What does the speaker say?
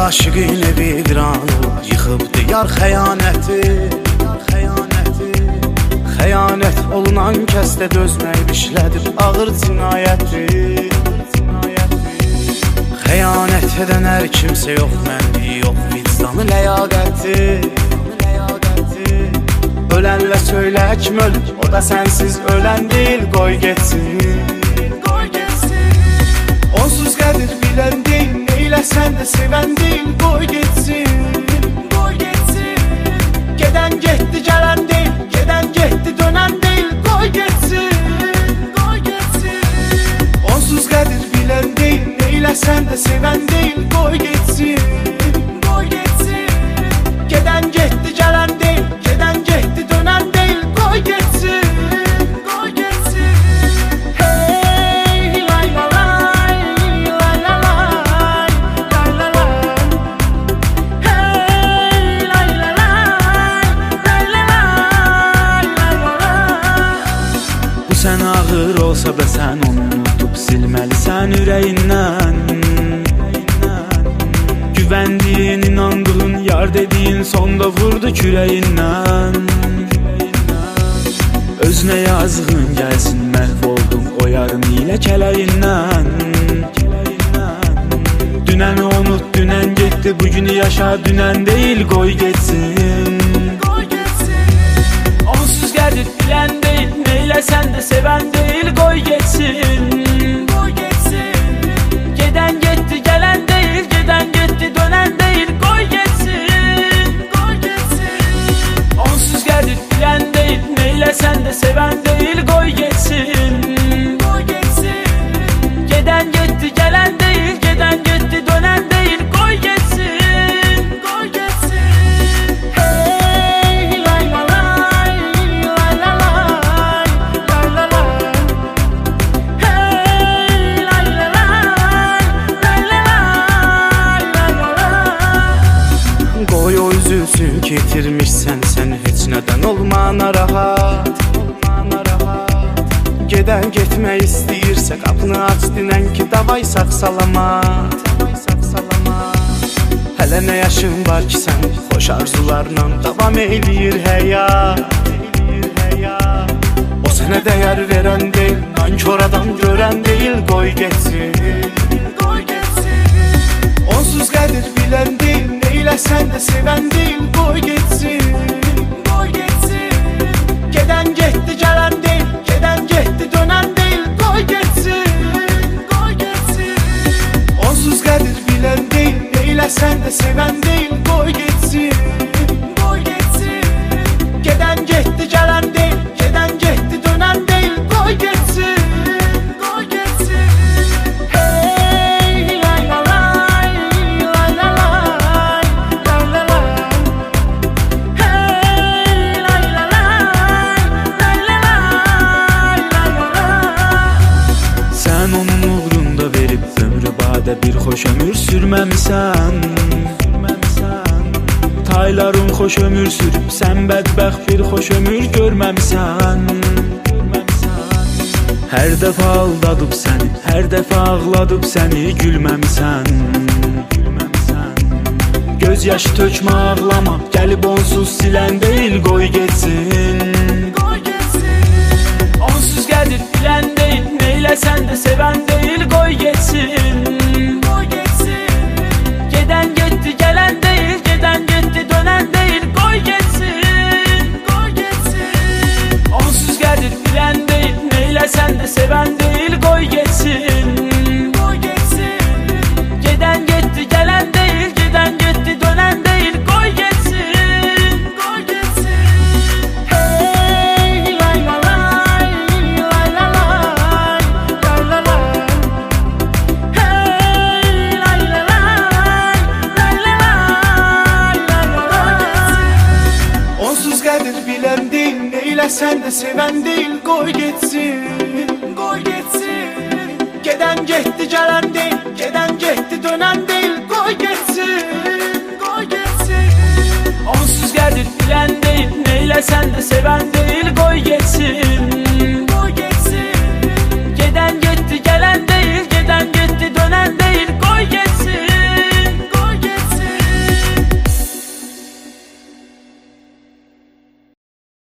aşığın evi viran yıxıbdı yar xəyanəti. Xəyanət olunan kəsdə dözmək işlədir ağır cinayəti. Xəyanət edən hər kimsə yox, mənliyi yox, vicdanı ləyaqəti. Ölənlə söylək ölür, o da sənsiz ölən deyil, qoy getsin. Onsuz qədir bilən deyil, neyləsən də sevən deyil, qoy getsin. Gedən getdi, gələn deyil, gedən getdi, dönən deyil, qoy getsin. Onsuz qədir bilən deyil, neyləsən də sevən deyil, qoy getsin. Gedən getdi, gələn deyil, gedən getdi, dönən deyil, qoy getsin. Sən ağır olsa da sən onu unutub silməlisən ürəyindən. Güvəndiyin, inandığın, yar dediyin sonda vurdu kürəyindən. Özünə yazığın gəlsin, məhv oldun o yarın ilə kələyindən. Dünəni unut, dünən getdi, bugünü yaşa, dünən deyil, qoy getsin. Onsuz gəlir bilən deyil, neyləsən də sevən deyil, qoy getsin. Gedən getdi, gələn deyil, gedən getdi, dönən deyil, qoy getsin. Onsuz gəlir bilən deyil, neyləsən də sevən deyil, qoy getsin. Gedən getdi, gələn deyil, gedən getdi, dönən deyil, qoy getsin. Getirmişsən sən heç nədən olma narahat. Gedən getmək istəyirsə qapını aç, dinən ki davay sağ salamat. Hələ nə yaşın var ki sən xoş arzularla davam eləyir həyat. O sənə dəyər verən deyil, nankor adam görən deyil, qoy getsin. Onsuz qədir bilən deyil, neyləsən də sevən deyil, qoy getsin. Gedən getdi, gələn deyil, gedən getdi, dönən deyil, qoy getsin. Onsuz qədir bilən deyil, neyləsən də sevən deyil, qoy getsin. Gedən getdi, gələn deyil, gedən getdi, dönən deyil, qoy getsin. Bir xoş ömür sürməmisən. Tayların xoş ömür sürüb, sən bədbəxt bir xoş ömür görməmisən. Hər dəfə aldadıb səni, hər dəfə ağladıb səni, gülməmisən. Göz yaşı tökmə, ağlama, gəlib onsuz silən deyil, qoy getsin. Onsuz gəlir bilən deyil, neyləsən də sevən deyil, qoy getsin. Gedən getdi, gələn deyil, gedən getdi, dönən deyil, qoy getsin. Onsuz gəlir bilən deyil, neyləsən də sevən deyil, qoy getsin. Gedən getdi, gələn deyil, gedən getdi, dönən deyil, qoy getsin. Neyləsən də sevən deyil, qoy getsin. Gedən getdi, gələn deyil, gedən getdi, dönən deyil, qoy getsin. Onsuz gəlir bilən deyil, neyləsən də sevən